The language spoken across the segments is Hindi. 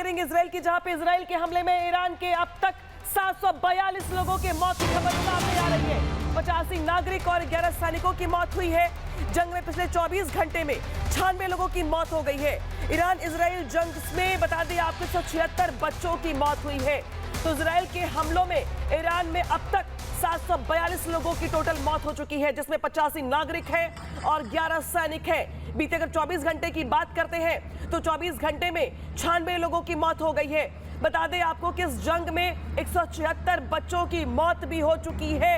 करेंगे इसराइल की, जहां पे इसराइल के हमले में ईरान के अब तक 742 लोगों की मौत की खबर सामने आ रही है। 85 नागरिक और 11 सैनिकों की मौत हुई है। जंग में पिछले 24 घंटे में 96 लोगों की मौत हो गई है। ईरान इजराइल जंग में बता दें आपको 176 बच्चों की मौत हुई है। तो इजराइल के हमलों में ईरान में अब तक 742 लोगों की टोटल मौत हो चुकी है, जिसमें 85 नागरिक हैं और 11 सैनिक हैं। बीते अगर 24 घंटे की बात करते हैं तो 24 घंटे में 96 लोगों की मौत हो गई है। बता दें आपको कि इस जंग में 176 बच्चों की मौत भी हो चुकी है।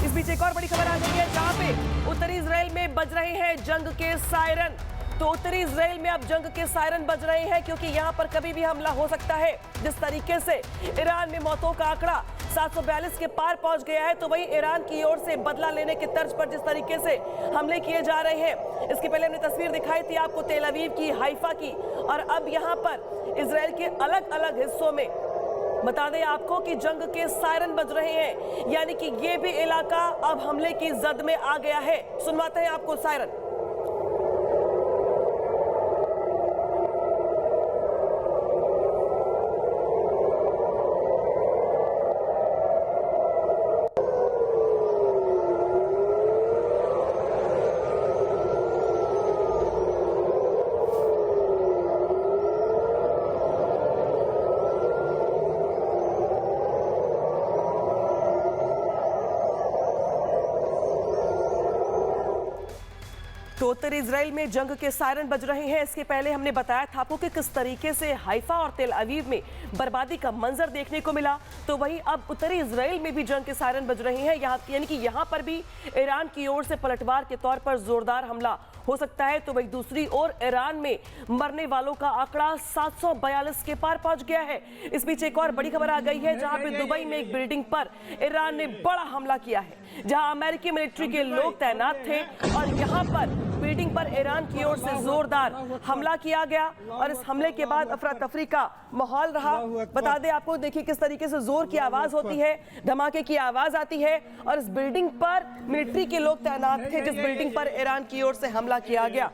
इस बीच एक और बड़ी खबर आ गई है, जहां पे उत्तरी इजराइल में बज रहे हैं जंग के सायरन। तो उत्तरी इजराइल में अब जंग के सायरन बज रहे हैं, क्योंकि यहां पर कभी भी हमला हो सकता है। जिस तरीके से ईरान में मौतों का आंकड़ा 742 के पार पहुंच गया है, तो वहीं ईरान की ओर से बदला लेने के तर्ज पर जिस तरीके से हमले किए जा रहे हैं। इसके पहले हमने तस्वीर दिखाई थी आपको तेल अवीव की, हाइफा की, और अब यहां पर इजराइल के अलग अलग हिस्सों में बता दें आपको कि जंग के सायरन बज रहे हैं, यानी कि ये भी इलाका अब हमले की जद में आ गया है। सुनवाते हैं आपको सायरन। तो उत्तरी इजराइल में जंग के सायरन बज रहे हैं। इसके पहले हमने बताया था आपको कि किस तरीके से हाइफा और तेल अवीव में बर्बादी का मंजर देखने को मिला, तो वहीं अब उत्तरी इजराइल में भी जंग के सायरन बज रहे हैं। यानी कि यहाँ पर भी ईरान की ओर से पलटवार के तौर पर जोरदार हमला हो सकता है। तो वहीं दूसरी ओर ईरान में मरने वालों का आंकड़ा 742 के पार पहुंच गया है। इस बीच एक और बड़ी खबर आ गई है, जहां पे दुबई में एक बिल्डिंग पर ईरान ने बड़ा हमला किया है, जहां अमेरिकी मिलिट्री के लोग तैनात थे और यहां पर बिल्डिंग पर ईरान की ओर से जोरदार हमला किया गया और इस हमले के बाद अफरा तफरी का माहौल रहा। बता दें आपको, देखिए किस तरीके से जोर की आवाज होती है, धमाके की आवाज आती है, और इस बिल्डिंग पर मिलिट्री के लोग तैनात थे जिस बिल्डिंग पर ईरान की ओर से हमला किया गया।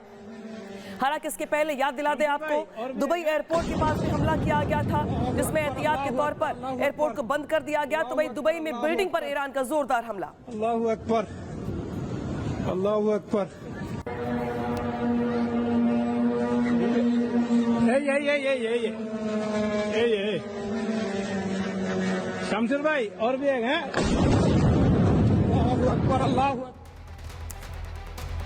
हालांकि इसके पहले याद दिला दें आपको, दुबई एयरपोर्ट के पास भी हमला किया गया था, जिसमें एहतियात के तौर पर एयरपोर्ट को बंद कर दिया गया। तो वहीं दुबई में बिल्डिंग पर ईरान का जोरदार हमला। अल्लाहू अकबर, अल्लाहू अकबर। ये शमशेर भाई और भी एक हैं। अल्लाहू अकबर, अल्लाहू अकबर।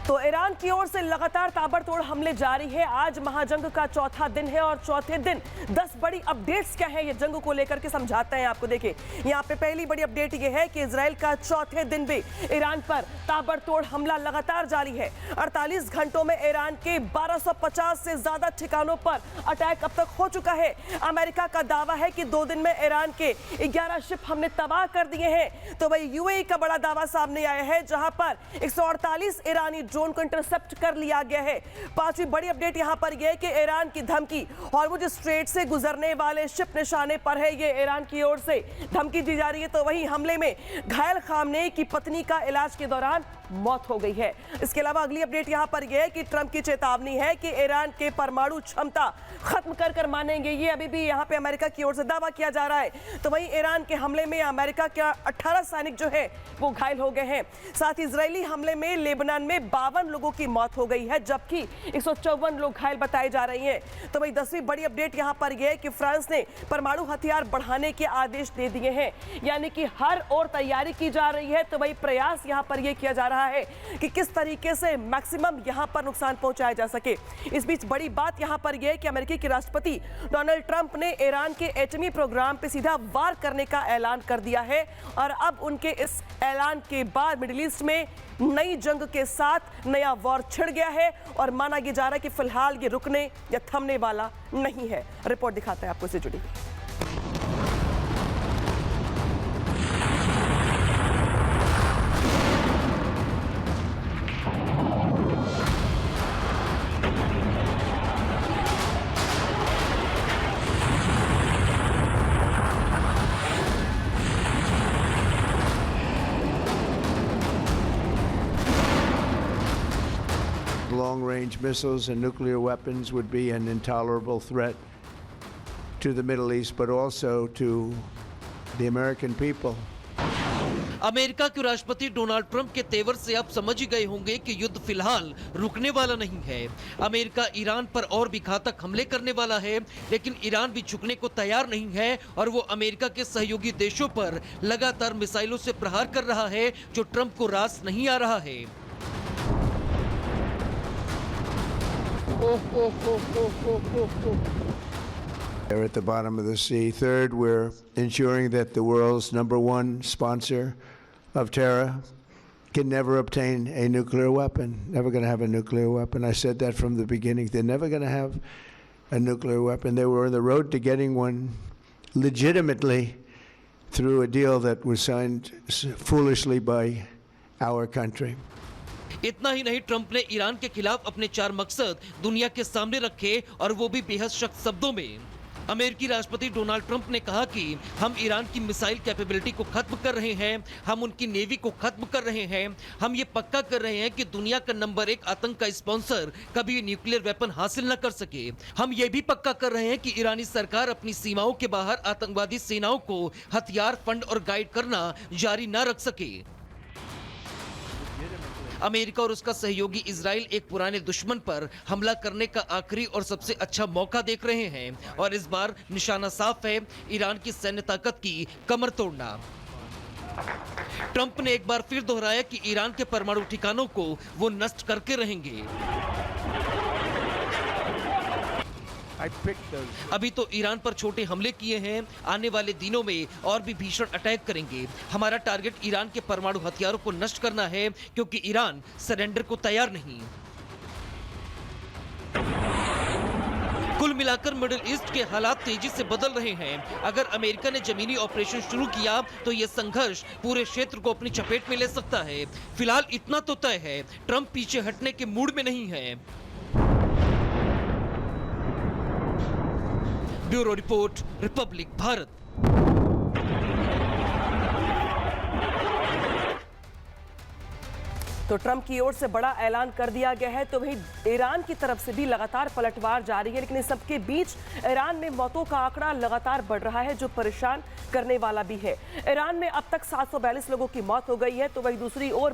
तो ईरान की ओर से लगातार ताबड़तोड़ हमले जारी है। आज महाजंग का चौथा दिन है और चौथे दिन 10 बड़ी अपडेट्स क्या है ये जंग को लेकर के समझाते हैं आपको। देखिए यहाँ पे पहली बड़ी अपडेट ये है कि इजराइल का चौथे दिन भी ईरान पर ताबड़तोड़ हमला लगातार जारी है। 48 घंटों में ईरान के 1250 से ज्यादा ठिकानों पर अटैक अब तक हो चुका है। अमेरिका का दावा है कि 2 दिन में ईरान के 11 शिप हमने तबाह कर दिए हैं। तो वही यूएई का बड़ा दावा सामने आया है, जहां पर 148 ईरानी ड्रोन को इंटरसेप्ट कर लिया गया है। पांचवी बड़ी अपडेट यहां पर यह है कि ईरान की धमकी, हॉर्मुज स्ट्रेट से गुजरने वाले शिप निशाने पर है, ये ईरान की ओर से धमकी दी जा रही है। तो वहीं हमले में घायल खामनेई की पत्नी का इलाज के दौरान मौत हो गई है। इसके अलावा अगली अपडेट यहां पर यह है कि ट्रंप की चेतावनी है कि ईरान के परमाणु क्षमता खत्म कर मानेंगे। ये अभी भी यहां पे अमेरिका की ओर से दावा किया जा रहा है। तो वहीं ईरान के हमले में अमेरिका के 18 सैनिक जो है वो घायल हो गए हैं। साथ ही इजरायली हमले में लेबनान में 52 लोगों की मौत हो गई है, जबकि 154 लोग घायल बताए जा रहे हैं। तो वहीं 10वीं बड़ी अपडेट यहां पर यह है कि फ्रांस ने परमाणु हथियार बढ़ाने के आदेश दे दिए हैं, यानी कि हर ओर तैयारी की जा रही है। तो वही प्रयास यहां पर यह किया जा रहा है कि किस तरीके से मैक्सिमम यहां पर नुकसान पहुंचाया जा सके। इस बीच बड़ी बात यहां पर यह है कि अमेरिका के राष्ट्रपति डोनाल्ड ट्रंप ने ईरान के एटमी प्रोग्राम पर सीधा वार करने का ऐलान कर दिया है और अब उनके इस ऐलान के बाद मिडिल ईस्ट में नई जंग के साथ नया वॉर छिड़ गया है और माना यह जा रहा है कि फिलहाल ये रुकने या थमने वाला नहीं है। रिपोर्ट दिखाते हैं आपको इससे जुड़ी। Long-range missiles and nuclear weapons would be an intolerable threat to the Middle East, but also to the American people. America के राष्ट्रपति डोनाल्ड ट्रंप के तेवर से आप समझ ही गए होंगे कि युद्ध फिलहाल रुकने वाला नहीं है। अमेरिका ईरान पर और भी घातक हमले करने वाला है, लेकिन ईरान भी झुकने को तैयार नहीं है और वो अमेरिका के सहयोगी देशों पर लगातार मिसाइलों से प्रहार कर रहा है, जो ट्रंप को रास नहीं आ रहा है। They're at the bottom of the sea. Third, we're ensuring that the world's #1 sponsor of terror can never obtain a nuclear weapon. Never going to have a nuclear weapon. I said that from the beginning. They're never going to have a nuclear weapon. They were on the road to getting one legitimately through a deal that was signed foolishly by our country. इतना ही नहीं, ट्रंप ने ईरान के खिलाफ अपने 4 मकसद दुनिया के सामने रखे और वो भी बेहद सख्त शब्दों में। अमेरिकी राष्ट्रपति डोनाल्ड ट्रंप ने कहा कि हम ईरान की मिसाइल कैपेबिलिटी को खत्म कर रहे हैं, हम उनकी नेवी को खत्म कर रहे हैं, हम ये पक्का कर रहे हैं कि दुनिया का नंबर 1 आतंक का स्पॉन्सर कभी न्यूक्लियर वेपन हासिल न कर सके। हम ये भी पक्का कर रहे हैं कि ईरानी सरकार अपनी सीमाओं के बाहर आतंकवादी सेनाओं को हथियार, फंड और गाइड करना जारी न रख सके। अमेरिका और उसका सहयोगी इजराइल एक पुराने दुश्मन पर हमला करने का आखिरी और सबसे अच्छा मौका देख रहे हैं और इस बार निशाना साफ है, ईरान की सैन्य ताकत की कमर तोड़ना। ट्रंप ने एक बार फिर दोहराया कि ईरान के परमाणु ठिकानों को वो नष्ट करके रहेंगे। अभी तो ईरान पर छोटे हमले किए हैं, आने वाले दिनों में और भी भीषण अटैक करेंगे। हमारा टारगेट ईरान के परमाणु हथियारों को नष्ट करना है, क्योंकि ईरान सरेंडर को तैयार नहीं। कुल मिलाकर मिडिल ईस्ट के हालात तेजी से बदल रहे हैं। अगर अमेरिका ने जमीनी ऑपरेशन शुरू किया तो यह संघर्ष पूरे क्षेत्र को अपनी चपेट में ले सकता है। फिलहाल इतना तो तय है, ट्रंप पीछे हटने के मूड में नहीं है। Bureau report, Republic Bharat. तो ट्रंप की ओर से बड़ा ऐलान कर दिया गया है, तो वही ईरान की तरफ से भी लगातार पलटवार जारी है, लेकिन इस सबके बीच ईरान में मौतों का आंकड़ा लगातार बढ़ रहा है, जो परेशान करने वाला भी है। ईरान में अब तक 742 लोगों की मौत हो गई है, तो वही दूसरी ओर